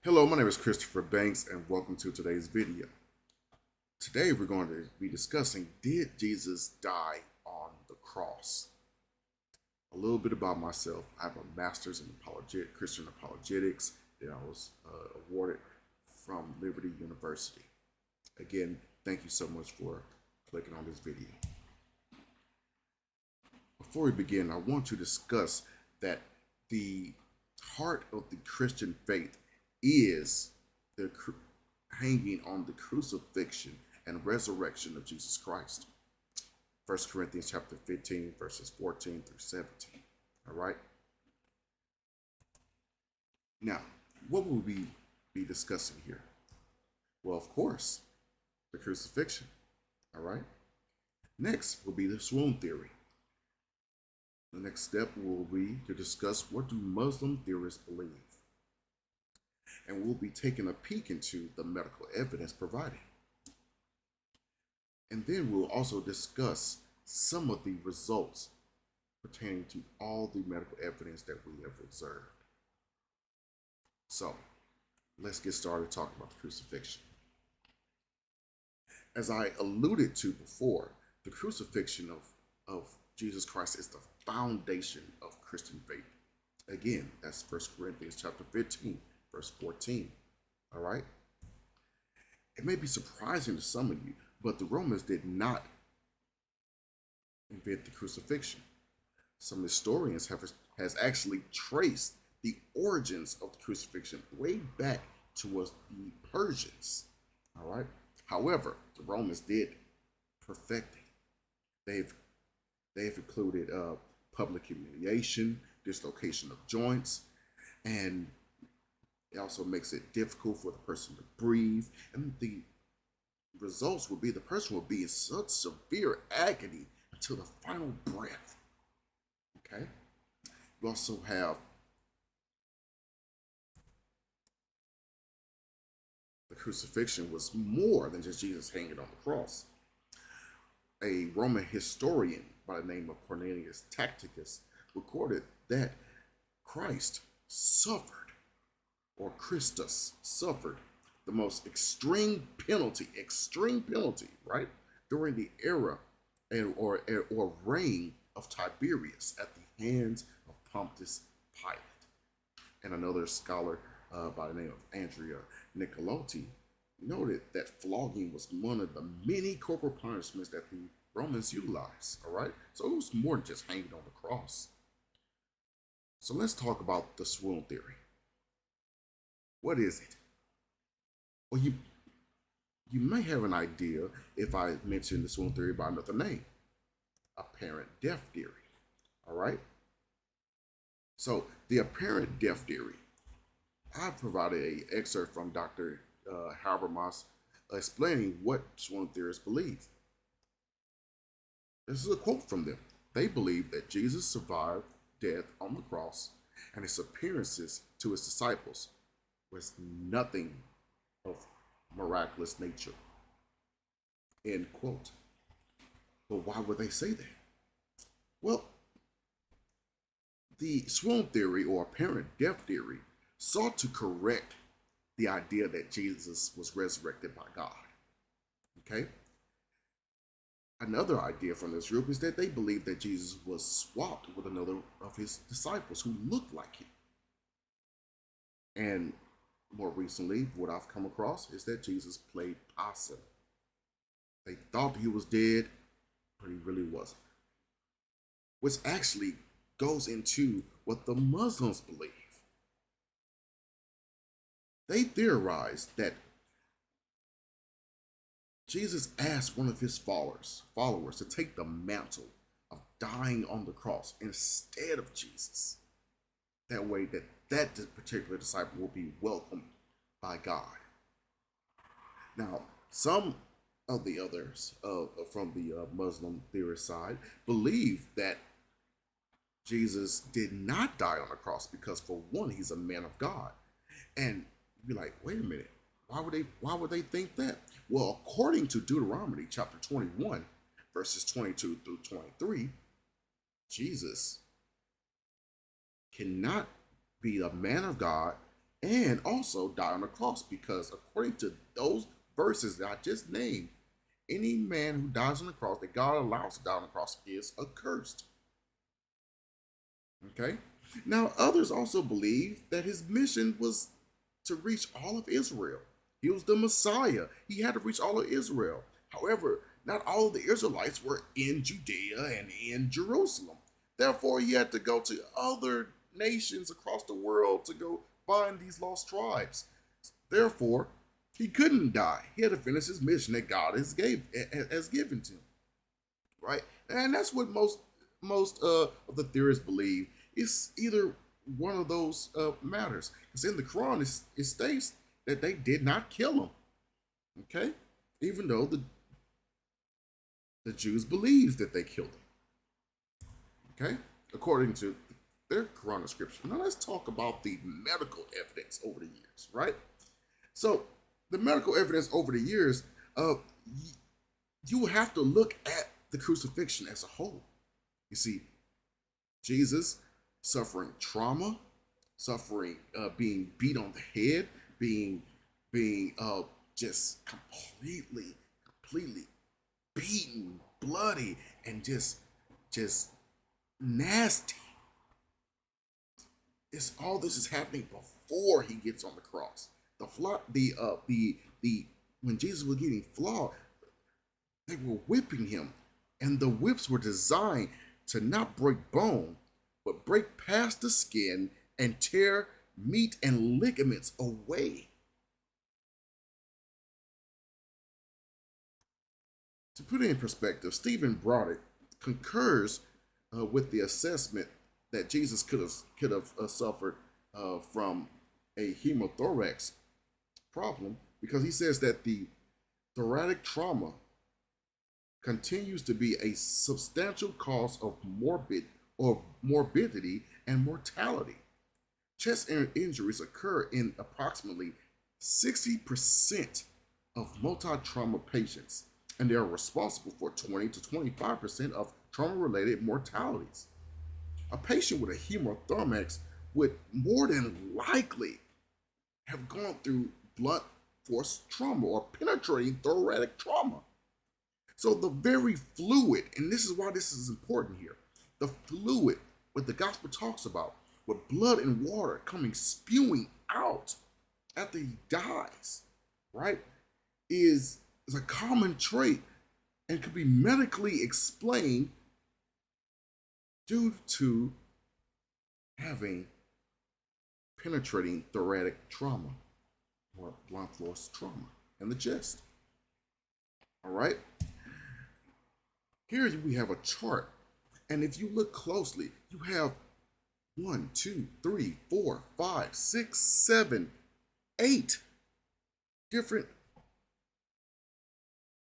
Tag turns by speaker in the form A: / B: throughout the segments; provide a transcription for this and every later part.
A: Hello, my name is Christopher Banks and welcome to today's video. Today we're going to be discussing, did Jesus die on the cross? A little bit about myself. I have a master's in Christian apologetics that I was awarded from Liberty University. Again, thank you so much for clicking on this video. Before we begin, I want to discuss that the heart of the Christian faith is the hanging on the crucifixion and resurrection of Jesus Christ. 1 Corinthians chapter 15, verses 14 through 17. All right. Now, what will we be discussing here? Well, of course, the crucifixion. All right. Next will be the Swoon Theory. The next step will be to discuss, what do Muslim theorists believe? And we'll be taking a peek into the medical evidence provided. And then we'll also discuss some of the results pertaining to all the medical evidence that we have observed. So, let's get started talking about the crucifixion. As I alluded to before, the crucifixion of Jesus Christ is the foundation of Christian faith. Again, that's 1 Corinthians chapter 15. Verse 14, all right? It may be surprising to some of you, but the Romans did not invent the crucifixion. Some historians has actually traced the origins of the crucifixion way back towards the Persians, all right? However, the Romans did perfect it. They've included public humiliation, dislocation of joints, and it also makes it difficult for the person to breathe. And the results will be the person will be in such severe agony until the final breath. Okay? You also have the crucifixion was more than just Jesus hanging on the cross. A Roman historian by the name of Cornelius Tacitus recorded that Christ suffered, or Christus suffered, the most extreme penalty, right, during the era or reign of Tiberius at the hands of Pontius Pilate. And another scholar by the name of Andrea Nicolotti noted that flogging was one of the many corporal punishments that the Romans utilized, all right? So it was more than just hanging on the cross. So let's talk about the Swoon Theory. What is it? Well, you may have an idea if I mention the Swoon Theory by another name, apparent death theory. All right? So the apparent death theory, I've provided an excerpt from Dr. Habermas explaining what Swoon theorists believe. This is a quote from them. They believe that Jesus survived death on the cross and his appearances to his disciples was nothing of miraculous nature. End quote. But why would they say that? Well, the Swoon Theory, or apparent death theory, sought to correct the idea that Jesus was resurrected by God. Okay? Another idea from this group is that they believe that Jesus was swapped with another of his disciples who looked like him. And more recently, what I've come across is that Jesus played possum. They thought he was dead, but he really wasn't. Which actually goes into what the Muslims believe. They theorize that Jesus asked one of his followers to take the mantle of dying on the cross instead of Jesus. That way that particular disciple will be welcomed by God. Now, some of the others from the Muslim theorist side believe that Jesus did not die on the cross because, for one, he's a man of God. And you'd be like, wait a minute, why would they think that? Well, according to Deuteronomy chapter 21, verses 22 through 23, Jesus cannot be a man of God and also die on the cross, because according to those verses that I just named, any man who dies on the cross that God allows to die on the cross is accursed. Okay? Now, others also believe that his mission was to reach all of Israel. He was the Messiah. He had to reach all of Israel. However, not all of the Israelites were in Judea and in Jerusalem. Therefore, he had to go to other nations across the world to go find these lost tribes. Therefore, he couldn't die. He had to finish his mission that God has given to him. Right? And that's what most of the theorists believe. It's either one of those matters. Because in the Quran, it states that they did not kill him. Okay? Even though the Jews believed that they killed him. Okay? According to their Quran description. Now let's talk about the medical evidence over the years, right? So the medical evidence over the years, you have to look at the crucifixion as a whole. You see, Jesus suffering trauma, suffering being beat on the head, being just completely beaten, bloody, and just nasty. It's all this is happening before he gets on the cross. When Jesus was getting flogged, they were whipping him, and the whips were designed to not break bone, but break past the skin and tear meat and ligaments away. To put it in perspective, Stephen Broderick concurs with the assessment that Jesus could have suffered from a hemothorax problem, because he says that the thoracic trauma continues to be a substantial cause of morbidity and mortality. Chest injuries occur in approximately 60% of multi-trauma patients, and they are responsible for 20 to 25% of trauma-related mortalities. A patient with a hemothorax would more than likely have gone through blunt force trauma or penetrating thoracic trauma. So the very fluid, and this is why this is important here, the fluid, what the gospel talks about, with blood and water coming spewing out after he dies, right, is a common trait and could be medically explained due to having penetrating thoracic trauma or blunt force trauma in the chest. All right. Here we have a chart, and if you look closely, you have 1, 2, 3, 4, 5, 6, 7, 8 different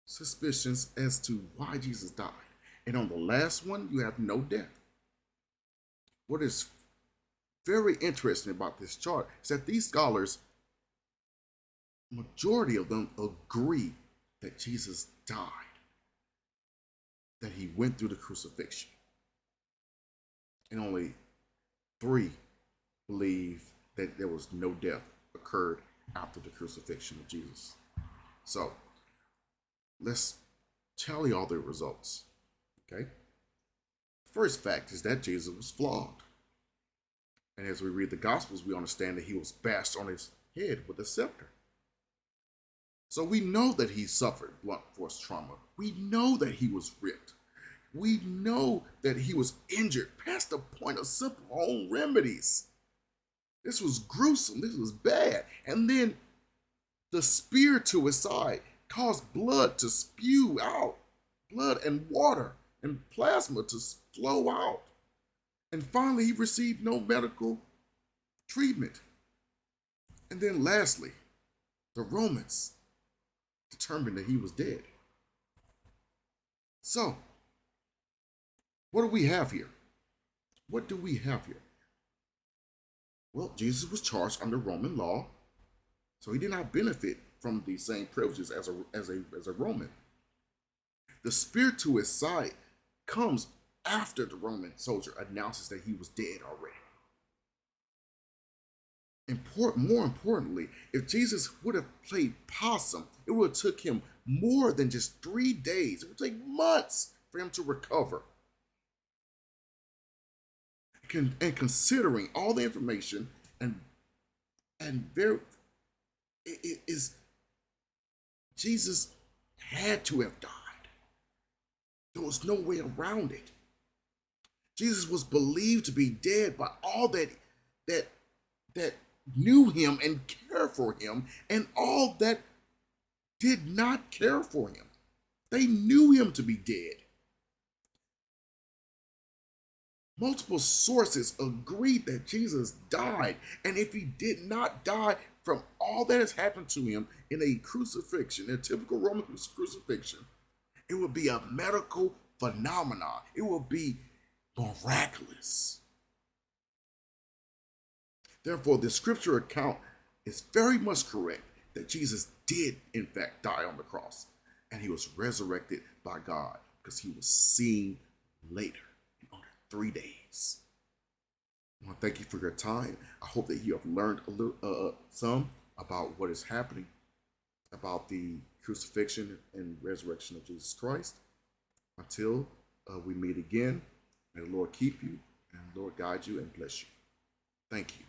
A: suspicions as to why Jesus died. And on the last one, you have no death. What is very interesting about this chart is that these scholars, majority of them, agree that Jesus died, that he went through the crucifixion. And only 3 believe that there was no death occurred after the crucifixion of Jesus. So let's tally all the results. Okay. First fact is that Jesus was flogged. And as we read the Gospels, we understand that he was bashed on his head with a scepter. So we know that he suffered blunt force trauma. We know that he was ripped. We know that he was injured past the point of simple home remedies. This was gruesome. This was bad. And then the spear to his side caused blood to spew out, blood and water and plasma to flow out. And finally, he received no medical treatment. And then lastly, the Romans determined that he was dead. So, what do we have here? What do we have here? Well, Jesus was charged under Roman law, so he did not benefit from the same privileges as a Roman. The spear to his side comes after the Roman soldier announces that he was dead already. More importantly, if Jesus would have played possum, it would have took him more than just 3 days. It would take months for him to recover. And considering all the information and very, it is Jesus had to have died. There was no way around it. Jesus was believed to be dead by all that knew him and cared for him, and all that did not care for him. They knew him to be dead. Multiple sources agreed that Jesus died, and if he did not die from all that has happened to him in a crucifixion, a typical Roman crucifixion, it would be a medical phenomenon. It would be miraculous. Therefore, the scripture account is very much correct that Jesus did, in fact, die on the cross, and he was resurrected by God because he was seen later in under 3 days. I want to thank you for your time. I hope that you have learned a little, some about what is happening, about the crucifixion and resurrection of Jesus Christ. Until we meet again, may the Lord keep you and the Lord guide you and bless you. Thank you.